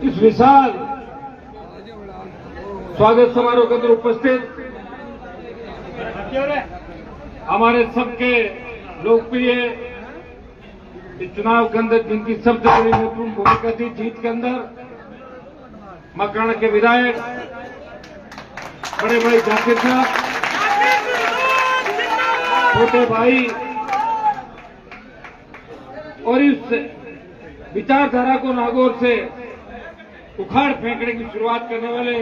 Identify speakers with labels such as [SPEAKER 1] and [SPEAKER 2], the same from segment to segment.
[SPEAKER 1] इस विशाल स्वागत समारोह के अंदर उपस्थित हमारे सबके लोकप्रिय इस चुनाव के अंदर जिनकी सबसे बड़ी महत्वपूर्ण भूमिका थी जीत के अंदर, मकराना के विधायक बड़े भाई जाकिर साहब, छोटे भाई और इस विचारधारा को नागौर से उखाड़ फेंकने की शुरुआत करने वाले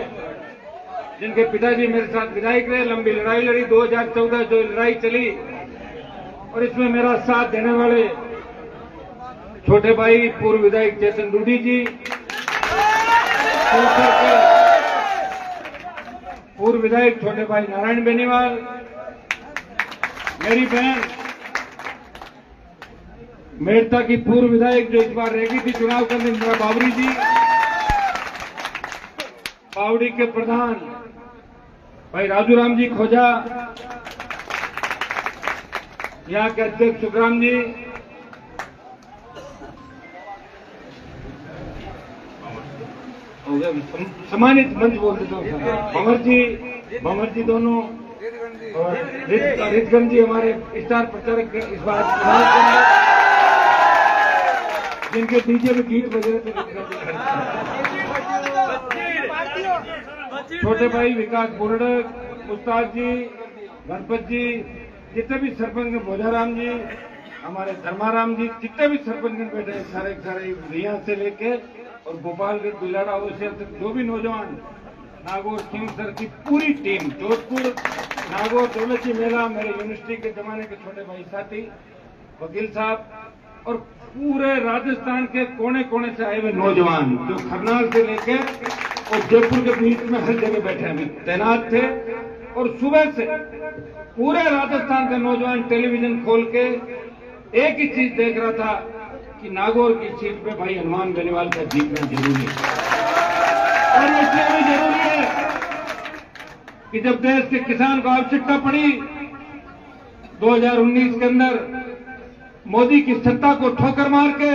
[SPEAKER 1] जिनके पिताजी मेरे साथ विधायक रहे, लंबी लड़ाई लड़ी 2014 जो लड़ाई चली और इसमें मेरा साथ देने वाले छोटे भाई पूर्व विधायक चेतन डूडी जी, पूर्व विधायक छोटे भाई नारायण बेनीवाल, मेरी बहन मेड़ता की पूर्व विधायक जो इस बार रह गई थी चुनाव के अंदर इंदिरा बावरी जी, बावड़ी के प्रधान भाई राजू राम जी खोजा, यहाँ के अध्यक्ष सुखराम जी, सम्मानित मंच बोल देता हूँ, भंवर जी दोनों और रितगंज जी हमारे स्टार प्रचारक इस बार चुनाव के अंदर जिनके डीजे में गीत बज रहे थे, छोटे भाई विकास बुरडक, उस्ताद जी, गणपत जी, जितने भी सरपंच भोजाराम जी, हमारे धर्माराम जी, जितने भी सरपंच बैठे हैं सारे रिया से लेके और गोपालगंज बिलाड़ा से जो भी नौजवान नागौर सिंह सर की पूरी टीम, जोधपुर नागौर दौलती मेला, मेरे यूनिवर्सिटी के जमाने के छोटे भाई साथी वकील साहब और पूरे राजस्थान के कोने कोने से आए हुए नौजवान जो खरनाल से लेकर और जयपुर के बीच में हर जगह बैठे अभी तैनात थे और सुबह से पूरे राजस्थान का नौजवान टेलीविजन खोल के एक ही चीज देख रहा था कि नागौर की सीट पे भाई हनुमान बेनीवाल का जीतना जरूरी है। और इसलिए भी जरूरी है कि जब देश के किसान को आवश्यकता पड़ी 2019 के अंदर मोदी की सत्ता को ठोकर मार के,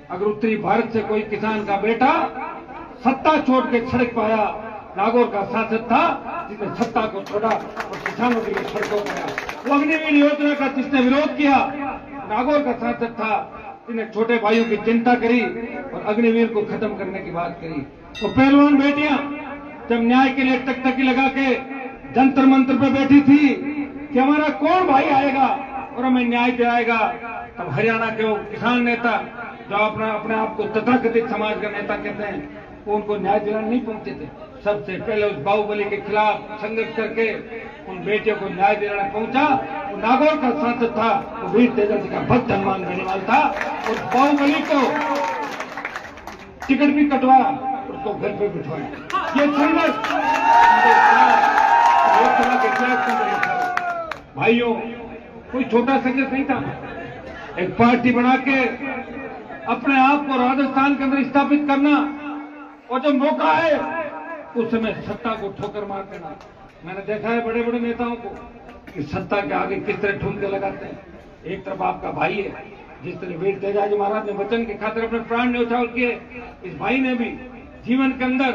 [SPEAKER 1] अगर उत्तरी भारत से कोई किसान का बेटा सत्ता छोड़ के सड़क पाया, नागौर का सांसद था जिसने सत्ता को छोड़ा और किसानों के लिए सड़कों पर आया। वो अग्निवीर योजना का जिसने विरोध किया नागौर का सांसद था जिन्हें छोटे भाइयों की चिंता करी और अग्निवीर को खत्म करने की बात करी। वो पहलवान बेटियां जब न्याय के लिए टकटकी लगा के जंतर मंत्र पे बैठी थी कि हमारा कौन भाई आएगा और हमें न्याय दिलाएगा, तब हरियाणा के वो किसान नेता जो अपने आप को तथाकथित समाज का नेता कहते हैं, वो उनको न्याय दिलाने नहीं पहुंचे थे। सबसे पहले उस बाहुबली के खिलाफ संघर्ष करके उन बेटियों को न्याय दिलाने पहुंचा। वो नागौर का सांसद था, वो वीर तेजस्वी का भक्त हनुमान बेनीवाल था और बाहुबली को टिकट भी कटवाया, उसको घर पे बिठवाया। ये संघर्ष लोकसभा के खिलाफ भाइयों कोई छोटा संघर्ष नहीं था। एक पार्टी बना के अपने आप को राजस्थान के अंदर स्थापित करना और जब मौका है उस समय सत्ता को ठोकर मार देना। मैंने देखा है बड़े बड़े नेताओं को कि सत्ता के आगे किस तरह ठुमके लगाते हैं। एक तरफ आपका भाई है, जिस तरह वीर तेजाजी महाराज ने वचन के खातिर अपने प्राण न्यौछावर किए, इस भाई ने भी जीवन के अंदर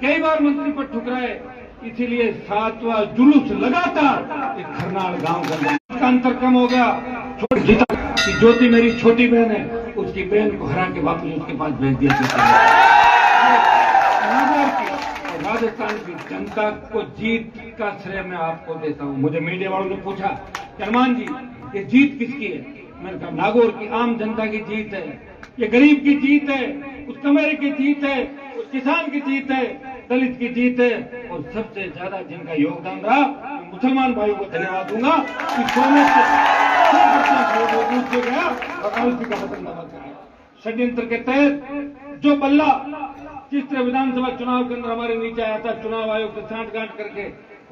[SPEAKER 1] कई बार मंत्री पर ठुकराए, इसीलिए 7वां जुलूस लगातार एक खरनाल गांव के अंदर अंतर कम हो गया। छोटी जीता कि ज्योति मेरी छोटी बहन है, उसकी बहन को हरा के वापस उसके पास भेज दिया। राजस्थान की जनता को जीत का श्रेय मैं आपको देता हूं। मुझे मीडिया वालों ने पूछा कि हनुमान जी ये जीत किसकी है? मैंने कहा नागौर की आम जनता की जीत है, ये गरीब की जीत है, उस कमेरे की जीत है, उस किसान की जीत है, दलित की जीत है और सबसे ज्यादा जिनका योगदान रहा मुसलमान भाइयों को धन्यवाद दूंगा कि सोने से गया और आलसी का बटन दबा गया। षड्यंत्र के तहत जो बल्ला जिस तरह विधानसभा चुनाव के अंदर हमारे नीचे आया था, चुनाव आयोग से सांठगांठ करके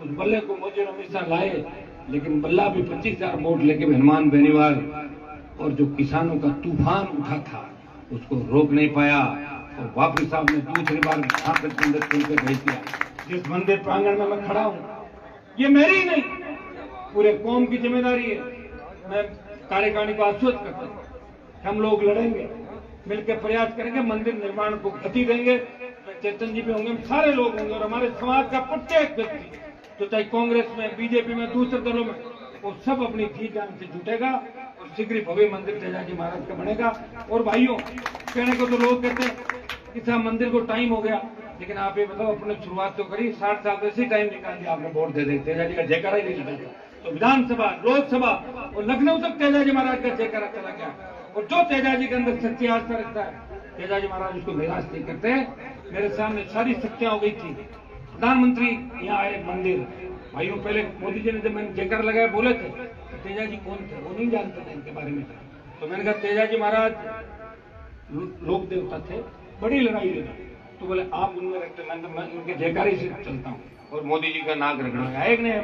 [SPEAKER 1] उस बल्ले को मोदी अमित शाह लाए, लेकिन बल्ला भी 25,000 वोट लेके हनुमान बेनीवाल और जो किसानों का तूफान उठा था उसको रोक नहीं पाया और वापसी साहब ने दूसरी बार सांसद के अंदर चुन के भेज दिया। जिस मंदिर प्रांगण में मैं खड़ा हूं, ये मेरी ही नहीं पूरे कौम की जिम्मेदारी है। मैं कार्यकारिणी को आश्वस्त करता हूं, हम लोग लड़ेंगे, मिलकर प्रयास करेंगे, मंदिर निर्माण को गति देंगे। चेतन जी भी होंगे, हम सारे लोग होंगे और हमारे समाज का प्रत्येक व्यक्ति तो चाहे कांग्रेस में, बीजेपी में, दूसरे दलों में, वो सब अपनी जी जान से जुटेगा और शीघ्र ही भव्य मंदिर तेजाजी महाराज का बनेगा। और भाइयों, कहने को तो लोग कहते हैं कि साहब मंदिर को टाइम हो गया, लेकिन आप ये बताओ, अपने शुरुआत तो करी, 60 साल वैसे ही टाइम निकाल दिया आपने, वोट दे दे, तेजाजी का जयकारा ही नहीं निकलता। तो विधानसभा, लोकसभा और लखनऊ तक तेजाजी महाराज का जयकारा चला गया। और जो तेजाजी के अंदर सच्ची आस्था रखता है, तेजाजी महाराज उसको निराश नहीं करते। मेरे सामने सारी सत्या हो गई थी। प्रधानमंत्री यहाँ आए मंदिर, भाइयों पहले मोदी जी ने जब मैंने जयकारा लगाया बोले थे, तेजाजी कौन थे वो नहीं जानते थे इनके बारे में। तो मैंने कहा तेजाजी महाराज लोक देवता थे, बड़ी लड़ाई लड़ी। तो बोले आप उनमें रखते, मैं उनके जयकारे से चलता हूँ और मोदी जी का नाक रगड़ा एक नहीं है।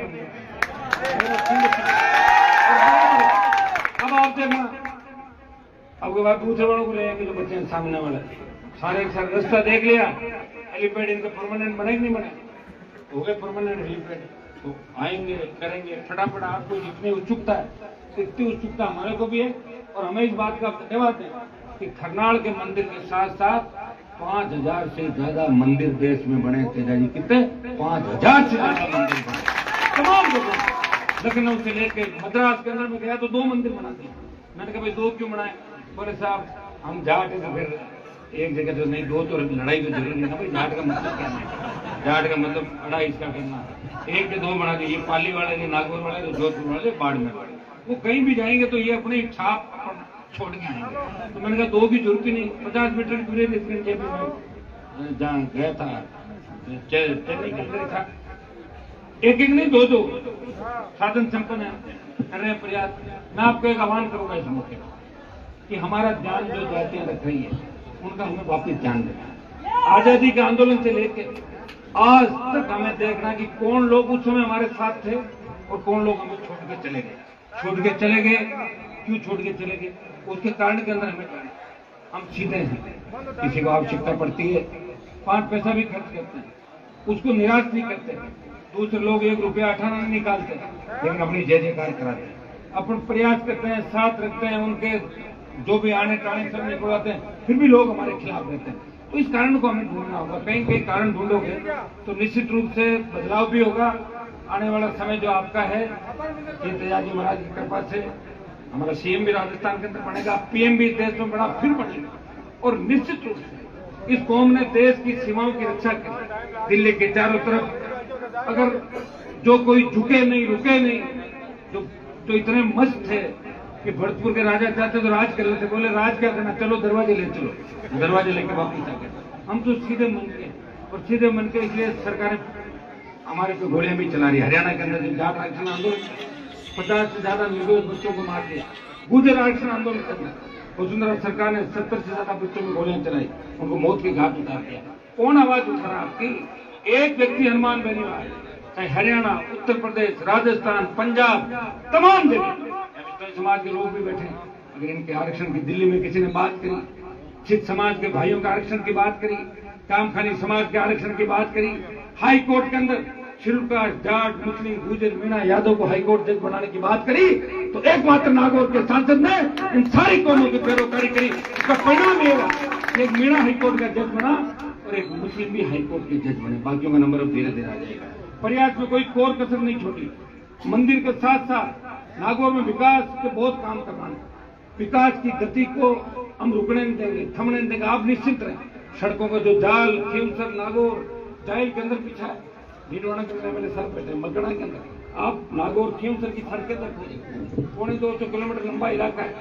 [SPEAKER 1] अब आप देखना, अब के बाद दूसरे वालों को ले आएंगे, जो बच्चे हैं सामने वाले सारे एक साथ रास्ता देख लिया, हेलीपैड इनका परमानेंट बने कि नहीं बने, हो गए परमानेंट हेलीपैड, तो आएंगे करेंगे फटाफट। आपको जितनी उत्सुकता है इतनी उत्सुकता हमारे को भी है। और हमें इस बात का धन्यवाद है कि खरनाल के मंदिर के साथ साथ 5000 से ज्यादा मंदिर देश में बने। तेजाजी कितने? 5000 से ज्यादा मंदिर बने तमाम जगह। लखनऊ से लेके मद्रास के अंदर में गया तो 2 मंदिर बना दिए। मैंने कहा भाई 2 क्यों बनाए? बोले साहब हम जाट है तो फिर एक जगह तो नहीं, 2 तो लड़ाई तो जरूरी है ना भाई। जाट का मतलब क्या है? जाट का मतलब लड़ाई इसका करना। 1 के 2 बना दिए, पाली वाले ने, नागौर वाले, तो जोधपुर वाले, बाड़मेर वाले। वो कहीं भी जाएंगे तो ये अपनी छाप छोड़ के आएंगे। तो मैंने कहा 2 की जरूरत ही नहीं। 50 मीटर दूरी डिस्टेंस में जहाँ गया था, चेन्नई के अंदर था, 1 नहीं 2 साधन संपन्न है, कर रहे हैं प्रयास। मैं आपको एक आह्वान करूंगा इस मौके पर कि हमारा ध्यान जो जातियां रख रही है उनका हमें वापिस ध्यान देना। आजादी के आंदोलन से लेकर आज तक हमें देखना कि कौन लोग उस समय हमारे साथ थे और कौन लोग हमें छोड़ के चले गए। छोड़ के चले गए, क्यों छोड़ के चले गए, उसके कारण के अंदर हमें जाना। हम सीधे हैं, किसी को आवश्यकता पड़ती है 5 पैसा भी खर्च करते हैं, उसको निराश नहीं करते। दूसरे लोग 1 रुपया 18 नहीं निकालते, लेकिन अपनी जय जयकार कराते हैं, अपन प्रयास करते हैं, साथ रखते हैं। उनके जो भी आने टाने सब निकलवाते हैं, फिर भी लोग हमारे खिलाफ रहते हैं। तो इस कारण को हमें ढूंढना होगा। कहीं कहीं कारण ढूंढोगे तो निश्चित रूप से बदलाव भी होगा। आने वाला समय जो आपका है, ये तेजाजी महाराज की कृपा से हमारा सीएम भी राजस्थान के अंदर बनेगा, पीएम भी देश में बड़ा फिर बनेगा। और निश्चित रूप से इस कौम ने देश की सीमाओं की रक्षा की। दिल्ली के चारों तरफ अगर जो कोई झुके नहीं, रुके नहीं, जो इतने मस्त थे कि भरतपुर के राजा चाहते तो राज कर लेते, बोले राज क्या करना, चलो दरवाजे ले चलो, दरवाजे लेके वापस आ गए। हम तो सीधे मन के, और सीधे मन के इसलिए सरकारें हमारे पे गोलियां भी चला रही है। हरियाणा के अंदर जब जाट आरक्षण आंदोलन 50 से ज्यादा निर्दोष बच्चों को मार दिया, गुर्जर आरक्षण आंदोलन करना, वसुंधरा सरकार ने 70 से ज्यादा बच्चों में गोलियां चलाई, उनको मौत की घाट उतार दिया। कौन आवाज उठा रहा आपकी? एक व्यक्ति हनुमान बेनीवाल, चाहे हरियाणा, उत्तर प्रदेश, राजस्थान, पंजाब, तमाम जगह समाज के लोग भी बैठे। अगर इनके आरक्षण की दिल्ली में किसी ने बात करी, सिख समाज के भाइयों के आरक्षण की बात करी, कामखानी समाज के आरक्षण की बात करी, हाई कोर्ट के अंदर शेड्यूल कास्ट, जाट, मुस्लिम, गुर्जर, मीणा, यादव को हाई कोर्ट जज बनाने की बात करी, तो एकमात्र नागौर के सांसद ने इन सारी कौमों की पैरोकारी करी। इसका परिणाम ये हुआ कि एक मीणा हाई कोर्ट का जज बना और एक मुस्लिम भी हाई कोर्ट के जज बने। बाकियों का नंबर अब धीरे धीरे आ जाएगा। प्रयास में कोई कोर कसर नहीं छोड़ी। मंदिर के साथ साथ नागौर में विकास के बहुत काम करवाना है। विकास की गति को हम रुकने नहीं देंगे, थमने नहीं देंगे। आप निश्चित रहें, सड़कों का जो जाल खीमसर नागौर जाइल के अंदर पीछा है, भीलवाड़ा के अंदर मेरे सर बैठे, मगड़ा के अंदर, आप नागौर खीमसर की सड़कें तक खोजें, 250 किलोमीटर लंबा इलाका है।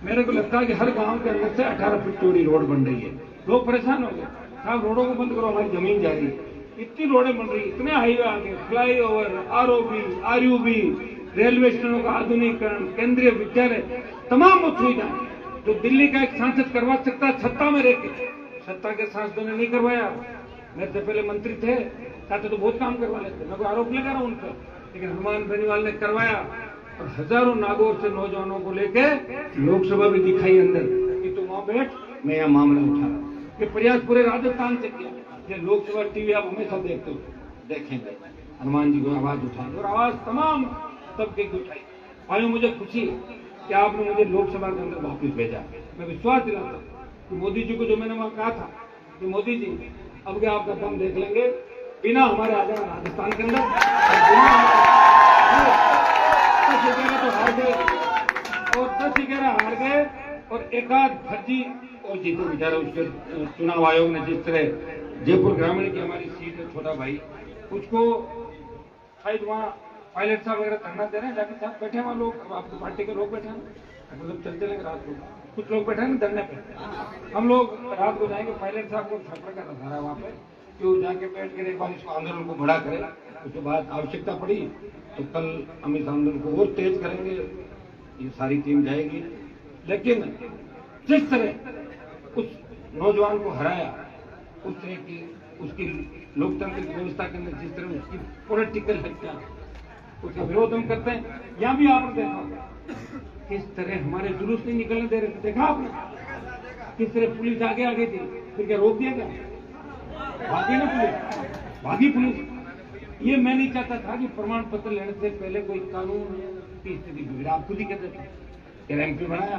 [SPEAKER 1] मेरे को लगता है कि हर गांव के अंदर से 18 फीट चौड़ी रोड बन रही है। लोग परेशान हो गए, साहब रोडों को बंद करो, हमारी जमीन जा रही है। इतनी रोडें बन रही, इतने हाईवे आ गए, फ्लाईओवर, आरओबी, आरयूबी, रेलवे स्टेशनों का आधुनिकीकरण, केंद्रीय विद्यालय, तमाम सुविधाएं जो दिल्ली का एक सांसद करवा सकता है सत्ता में रहकर, सत्ता के सांसदों ने नहीं करवाया। मेरे से पहले मंत्री थे, चाहते तो बहुत काम करवा लेते, मैं कोई आरोप लगा रहा हूं उन पर, लेकिन हनुमान बेनीवाल ने करवाया। और हजारों नागौर से नौजवानों को लेके लोकसभा भी दिखाई अंदर कि तुम वहां बैठ, मैं यह मामला उठा रहा हूं। ये प्रयास पूरे राजस्थान से किया। ये लोकसभा टीवी आप हमेशा देखते हो, देखेंगे हनुमान जी को आवाज उठाई, और आवाज तमाम तबके की उठाई। भाइयों, मुझे खुशी है कि आपने मुझे लोकसभा के अंदर वापिस भेजा। मैं विश्वास दिलाता हूं कि मोदी जी को जो मैंने वहां कहा था कि मोदी जी अब क्या आपका दम देख लेंगे, बिना हमारे आ जाना राजस्थान के अंदर, तो हार गए और 10-11 हार गए और एक आध फर्जी और जीते बेचारा। उसके चुनाव आयोग ने जिस तरह जयपुर ग्रामीण की हमारी सीट है, छोटा भाई उसको शायद वहाँ पायलट साहब वगैरह धरना दे रहे हैं, जाके साथ बैठे हैं वहाँ लोग, आपकी पार्टी के लोग बैठे हैं, मतलब चलते लेंगे रात को कुछ लोग बैठे हैं धरने पे। हम लोग रात को जाएंगे, पायलट साहब को छापा कर रहा है वहाँ पे कि वो जाके बैठ कर एक बार इसको आंदोलन को बड़ा करे। उसके बाद आवश्यकता पड़ी तो कल हम इस आंदोलन को और तेज करेंगे, ये सारी टीम जाएगी। लेकिन जिस तरह उस नौजवान को हराया, उस तरह की उसकी लोकतांत्रिक व्यवस्था के अंदर जिस तरह उसकी पॉलिटिकल हत्या, उसका विरोध हम करते हैं। यहाँ भी आपने देखा किस तरह हमारे जुलूस नहीं निकलने दे रहे थे, देखा आपने किस तरह पुलिस आगे आगे थी, फिर क्या रोक दिया क्या? भागी ना पुलिस, भागी पुलिस। ये मैं नहीं चाहता था कि प्रमाण पत्र लेने से पहले कोई कानून की स्थिति बिगड़ा। आप खुद ही कहते थे एमपी बनाया,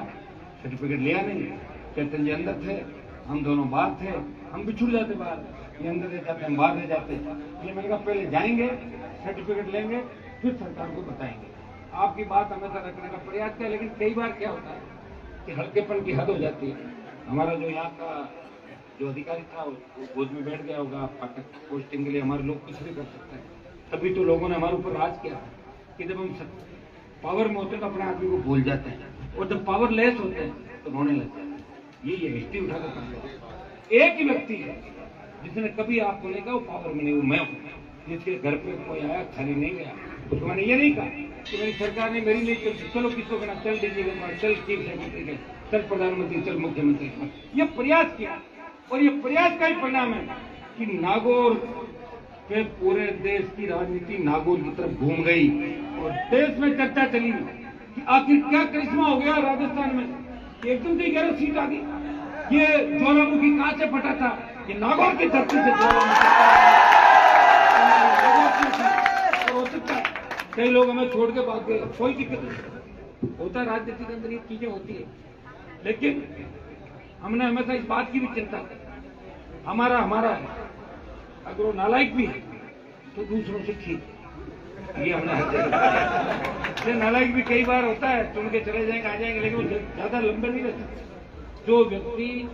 [SPEAKER 1] सर्टिफिकेट लिया नहीं, चैतन्य जी अंदर थे, हम दोनों बाहर थे, हम बिछुड़ जाते बाहर, ये अंदर रह जाते हम बाहर रह जाते। ये मैंने कहा पहले जाएंगे, सर्टिफिकेट लेंगे, फिर सरकार को बताएंगे। आपकी बात हमेशा रखने का प्रयास किया, लेकिन कई बार क्या होता है कि हल्केपन की हद हो जाती है। हमारा जो यहाँ का जो अधिकारी था वो गोद में बैठ गया होगा, फाटक पोस्टिंग के लिए हमारे लोग कुछ भी कर सकते हैं। तभी तो लोगों ने हमारे ऊपर राज किया कि जब हम पावर में होते हैं तो अपने आदमी को भूल जाते हैं, और जब पावरलेस होते हैं तो रोने लगते हैं। ये हिस्ट्री उठा कर एक ही व्यक्ति है जिसने कभी आपको नहीं कहा वो पावर में नहीं, वो मैं हूँ। जिसके घर पे कोई आया खाली नहीं गया, उसको मैंने ये नहीं कहा कि मेरी सरकार ने मेरी नहीं चलती, चलो किसको कहना, चल डीजी के पास, चल चीफ सेक्रेटरी के, चल प्रधानमंत्री, चल मुख्यमंत्री के पास। ये प्रयास किया और ये प्रयास का ही परिणाम है कि नागौर पे पूरे देश की राजनीति नागौर की तरफ घूम गई और देश में चर्चा चली कि आखिर क्या करिश्मा हो गया राजस्थान में, एकदम से 11 सीट आ गई। ये ज्वालामुखी कहां से फटा था? ये नागौर की धरती से ज्वालामुखी। हो सकता है कई लोग हमें छोड़ के भाग गए, कोई दिक्कत नहीं, होता है राजनीति के अंदर ये चीजें होती है। लेकिन हमने हमेशा इस बात की भी चिंता की, हमारा है, अगर वो नालायक भी है तो दूसरों से ठीक, ये हमने हर जगह। नालायक भी कई बार होता है, चुन के चले जाएंगे आ जाएंगे, लेकिन वो ज्यादा लंबे नहीं रहते। जो व्यक्ति,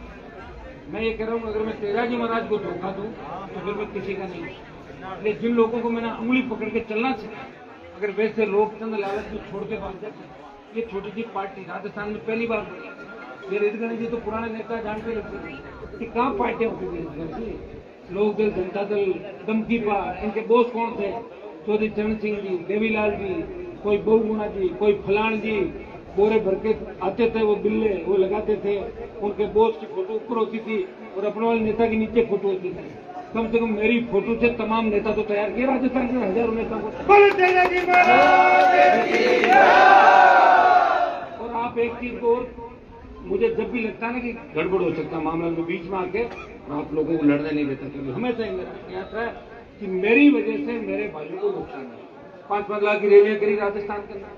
[SPEAKER 1] मैं ये कह रहा हूँ, अगर मैं तेरा जी महाराज को धोखा दूं तो फिर मैं किसी का नहीं। लेकिन जिन लोगों को मैंने उंगली पकड़ के चलना चाहिए, अगर वैसे लोग चंद लालच में छोड़ के भाग जाते। ये छोटी सी पार्टी राजस्थान में पहली बार बनी। ये रेडगढ़ जी तो पुराने नेता जानते लगते थे कि कहाँ पार्टियां होती थी, लोक दल, जनता दल, दमकीपा, इनके बोस कौन थे? चौधरी चरण सिंह जी, देवीलाल जी, कोई बहुगुणा जी, कोई फलान जी, बोरे भर के आते थे, वो बिल्ले वो लगाते थे, उनके बोस की फोटो ऊपर होती थी और अपने वाले नेता के नीचे फोटो होती थी। कम से कम मेरी फोटो से तमाम नेता तो तैयार किए राजस्थान के हजारों नेता को। और आप एक चीज को, मुझे जब भी लगता है ना कि गड़बड़ हो सकता है मामला में, बीच में आके और आप लोगों को लड़ने नहीं देता, क्योंकि हमेशा ही मेरा प्रयास है कि मेरी वजह से मेरे भाइयों को नुकसान है। 5-5 लाख की रैलियां करी राजस्थान के अंदर,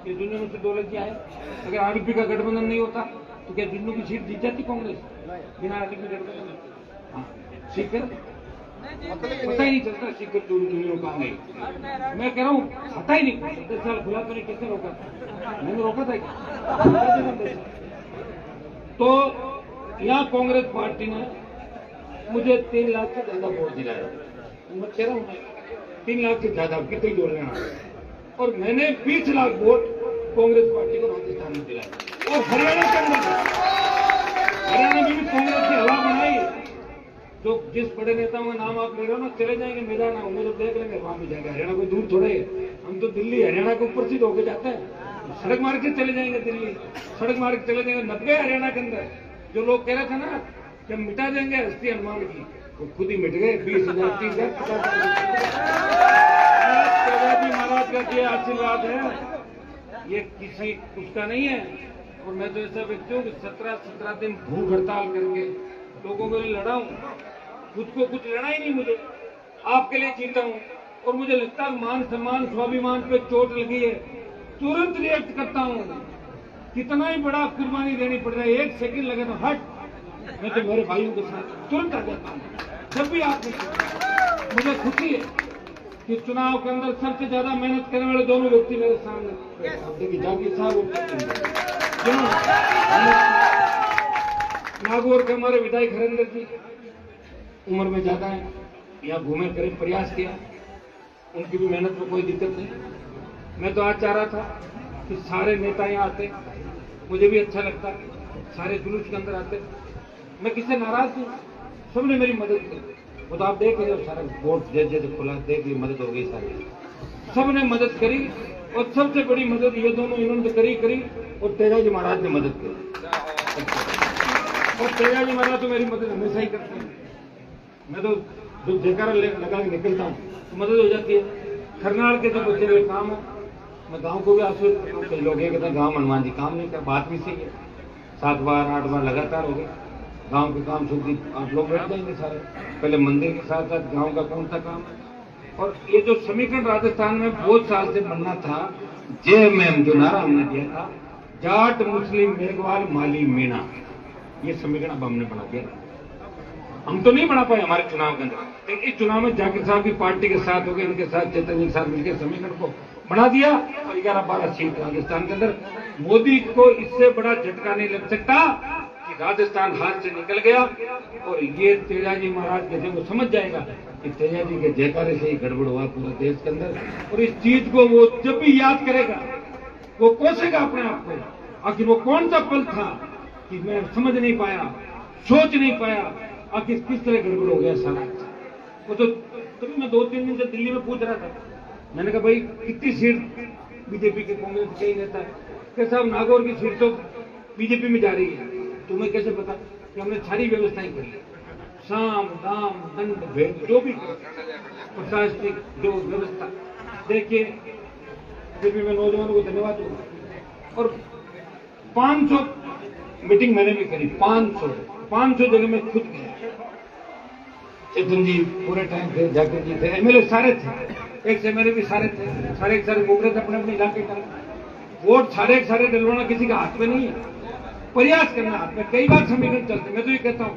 [SPEAKER 1] ये जुन्नू से दौलत किया है। अगर आरपी का गठबंधन नहीं होता तो क्या जुन्नू की सीट जीत जाती कांग्रेस बिना आरपी गठबंधन? हाँ, सीकर पता ही नहीं चलता, सीकर दुनिया कहाँ गई। मैं कह रहा हूँ पता ही नहीं, 10 साल खुला तो नहीं, किसने रोका था? मैंने रोका था क्या? तो यहाँ कांग्रेस पार्टी ने मुझे 3 लाख से ज्यादा वोट दिलाया। मैं कह रहा हूँ 3 लाख से ज्यादा कितनी जोड़ लेना, और मैंने 20 लाख वोट कांग्रेस पार्टी को राजस्थान में दिलाया। और हरियाणा के अंदर, हरियाणा में भी कांग्रेस की हवा बनाई। जो जिस बड़े नेताओं का नाम आप ले रहे हो ना, चले जाएंगे मैदान, होंगे तो देख लेंगे, वहां भी जाएंगे। हरियाणा कोई दूर थोड़े है, हम तो दिल्ली हरियाणा के ऊपर सीध होके जाते हैं, सड़क मार्ग से चले जाएंगे दिल्ली, सड़क मार्ग चले जाएंगे। नप गए हरियाणा के अंदर। जो लोग कह रहे थे ना कि हम मिटा देंगे हस्ती हनुमान की, वो खुद ही मिट गए। 20,000, 30,000, 50,000 महाराज का ये आशीर्वाद है, ये किसी उसका नहीं है। और मैं तो ऐसा व्यक्ति हूँ कि 17 दिन भूख हड़ताल करके लोगों के लिए लड़ा हूँ, खुद को कुछ लेना ही नहीं मुझे, आपके लिए जीता हूँ। और मुझे लगता है मान सम्मान स्वाभिमान पे चोट लगी है, तुरंत रिएक्ट करता हूँ। कितना ही बड़ा कुर्बानी देनी पड़ रहा है, 1 सेकंड लगे तो हट, मैं तो मेरे भाइयों के साथ तुरंत आ जाता हूँ। जब भी आप मुझे खुशी है कि चुनाव के अंदर सबसे ज्यादा मेहनत करने वाले दोनों व्यक्ति मेरे सामने, देखिए जागीर साहब और नागौर के हमारे विधायक हरेंद्र जी उम्र में ज्यादा है, यहाँ घूमे करे प्रयास किया, उनकी भी मेहनत में कोई दिक्कत नहीं। मैं तो आज चाह रहा था कि सारे नेता यहाँ आते, मुझे भी अच्छा लगता, सारे जुलूस के अंदर आते, मैं किससे नाराज हूँ, सबने मेरी मदद की। वो तो आप देख रहे हो, सारा वोट जैसे खुला देख ली, मदद हो गई, सारी सबने मदद करी। और सबसे बड़ी मदद ये दोनों इन्होंने तो करी और तेजाजी महाराज ने मदद करी। और तेजाजी महाराज तो मेरी मदद हमेशा ही करते हैं। मैं तो जो जयकारा लगा के निकलता हूँ तो मदद हो जाती है। खरनाल के जो बच्चे हुए काम हो, मैं गांव को भी आश्वस्त करता हूँ। कई लोग ये कहते हैं गाँव हनुमान जी काम नहीं कर, बात भी सही है। 7 बार 8 बार लगातार हो गए गांव के काम शुरू, आप लोग बैठ जाएंगे सारे। पहले मंदिर के साथ साथ गांव का कौन सा काम है। और ये जो समीकरण राजस्थान में बहुत साल से बनना था, JMM जो नारा हमने दिया था, जाट मुस्लिम मेघवाल माली मीणा, ये समीकरण अब हमने बना दिया। हम तो नहीं बना पाए हमारे चुनाव के अंदर, लेकिन इस चुनाव में जाकिर साहब की पार्टी के साथ हो गए, इनके साथ चेतन जी के साथ मिलकर समीकरण को बना दिया। और 11-12 सीट राजस्थान के अंदर। मोदी को इससे बड़ा झटका नहीं लग सकता कि राजस्थान हाथ से निकल गया। और ये तेजाजी महाराज जैसे वो समझ जाएगा कि तेजाजी के जयकारे से ही गड़बड़ हुआ पूरे देश के अंदर। और इस चीज को वो जब भी याद करेगा, वो कोसेगा अपने आप को, आखिर वो कौन सा पल था कि मैं समझ नहीं पाया, सोच नहीं पाया, आखिर किस तरह गड़बड़ हो गया सारा। वो तो तभी मैं 2-3 दिन से दिल्ली में पूछ रहा था, मैंने कहा भाई कितनी सीट बीजेपी के कांग्रेस के नेता है, कि साहब नागौर की सीट तो बीजेपी में जा रही है। तुम्हें कैसे पता? कि हमने सारी व्यवस्थाएं करी, साम दाम दंड भेद जो भी प्रशासनिक जो व्यवस्था। देखिए फिर भी मैं नौजवानों को धन्यवाद दूंगा। और 500 मीटिंग मैंने भी करी, 500 जगह में खुद गया। चेतन जी पूरे टाइम थे, जाकिर जी थे, MLA सारे थे, एक से मेरे भी सारे थे, सारे एक सारे घूम रहे थे अपने अपने इलाके का। वोट सारे एक सारे डलवाना किसी का हाथ में नहीं है, प्रयास करना हाथ में। कई बार समीकरण चलते, मैं तो ये कहता हूँ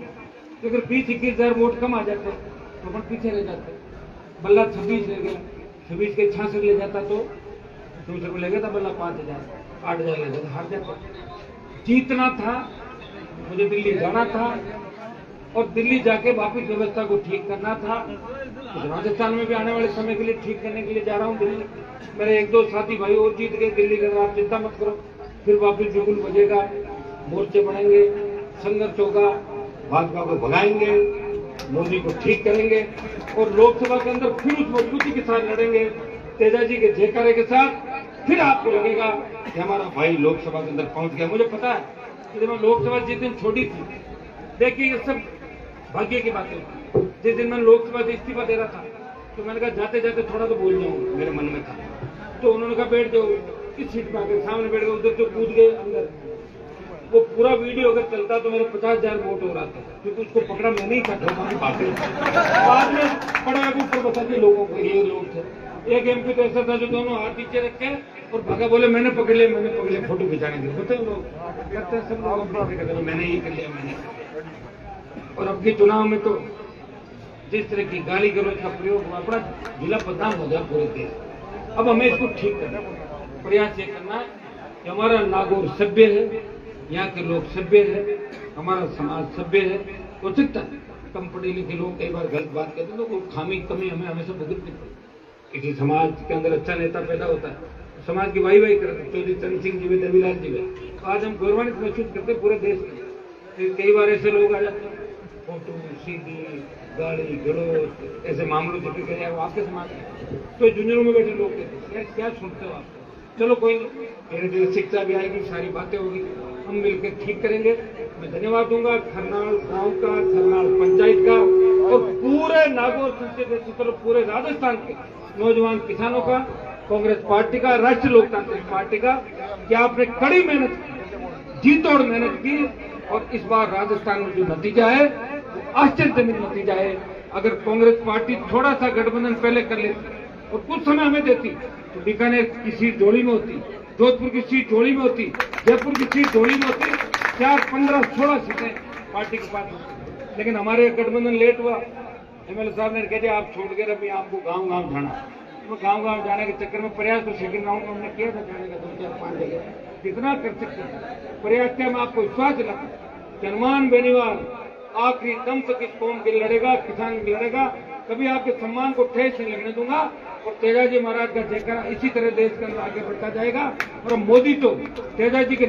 [SPEAKER 1] कि अगर 20-21 हजार वोट कम आ जाते तो अपन पीछे रह जाते। बल्ला 26 ले गया, 26 के 66 ले जाता तो दूसरे को ले गया था बल्ला 5000, 8000 ले जाता, हार जाता। जीतना था, मुझे दिल्ली जाना था और दिल्ली जाके वापिस व्यवस्था को ठीक करना था। राजस्थान में भी आने वाले समय के लिए ठीक करने के लिए जा रहा हूँ दिल्ली। मेरे 1-2 साथी भाई और जीत गए दिल्ली के, आप चिंता मत करो। फिर वापिस बिल्कुल बजेगा, मोर्चे बढ़ेंगे, संघर्ष होगा, भाजपा को भगाएंगे, मोदी को ठीक करेंगे और लोकसभा के अंदर फिर उस मजबूती के साथ लड़ेंगे, तेजाजी के जयकारे के साथ। फिर आपको लगेगा कि हमारा भाई लोकसभा के अंदर पहुंच गया। मुझे पता है कि जब मैं लोकसभा जिस दिन छोड़ी थी, देखिए ये सब भाग्य की बातें। जिस दिन मैं लोकसभा से इस्तीफा दे रहा था तो मैंने कहा जाते जाते थोड़ा तो बोल जाऊंगा, मेरे मन में था। तो उन्होंने कहा बैठ जाओ, इस सीट पर आकर सामने बैठ गए, उधर तो कूद गए अंदर। वो पूरा वीडियो अगर चलता तो मेरे 50,000 वोट हो रहा था, क्योंकि उसको पकड़ा मैं नहीं था। बाद में पड़ा ऊपर बता दिए लोगों को, ये लोग थे। एक MP तो ऐसा था जो दोनों हाथ नीचे रखे और भागा, बोले मैंने पकड़ लिया, फोटो खिंचाने के। बताए लोग करते हैं, सब लोग मैंने ये कर लिया, मैंने। और अब के चुनाव में तो जिस तरह की गाली गलौज का प्रयोग हुआ, बड़ा जिला बदनाम हो गया पूरे देश। अब हमें इसको ठीक करना, प्रयास ये करना है कि हमारा नागौर सभ्य है, यहाँ के लोग सभ्य है, हमारा समाज सभ्य है। हो सकता है कम पढ़े लिखे लोग कई बार गलत बात कहते हैं, तो खामी कमी हमें हमेशा भुगतनी पड़ती। किसी समाज के अंदर अच्छा नेता पैदा होता है, समाज की वाही करते हैं, चौधरी चरण सिंह जी वे, देवीलाल जी वे, तो आज हम गौरवान्वित महसूस करते हैं पूरे देश में। कई बार ऐसे लोग आ जाते हैं, फोटो सीधी गाली गलौज ऐसे मामलों से फिर करें आपके समाज में, तो झुंझुनों में बैठे लोग कहते हैं क्या सुनते हो आप। चलो कोई नहीं, धीरे धीरे शिक्षा भी आएगी, सारी बातें होगी, हम मिलकर ठीक करेंगे। मैं धन्यवाद दूंगा खरनाल गांव का, खरनाल पंचायत का और पूरे नागौर संसदीय क्षेत्र, पूरे राजस्थान के नौजवान किसानों का, कांग्रेस पार्टी का, राष्ट्रीय लोकतांत्रिक पार्टी का, कि आपने कड़ी मेहनत की, जी तोड़ मेहनत की। और इस बार राजस्थान में जो नतीजा है आश्चर्यजनक नतीजा है। अगर कांग्रेस पार्टी थोड़ा सा गठबंधन पहले कर लेती और कुछ समय हमें देती तो बीकानेर की सीट जोड़ी में होती, जोधपुर की सीट जोड़ी में होती, जयपुर की सीट जोड़ी में होती, 4, 15, 16 सीटें पार्टी के पास, लेकिन हमारे गठबंधन लेट हुआ। एमएलए साहब ने कह दिया आप छोड़ कर अभी आपको गांव-गांव जाना। तो गांव-गांव जाने के चक्कर में प्रयास तो सेकंड राउंड में हमने किया था जाने का 2-4-5 जगह, कितना कर सकते हैं प्रयास किया। मैं आपको विश्वास दिलाता हूं हनुमान बेनीवाल आखिरी दम तक इस कौम के लड़ेगा, किसान के लड़ेगा, कभी आपके सम्मान को ठेस नहीं लगने दूंगा। और तेजाजी महाराज का जयकारा इसी तरह देश के अंदर आगे बढ़ता जाएगा। और मोदी तो तेजाजी के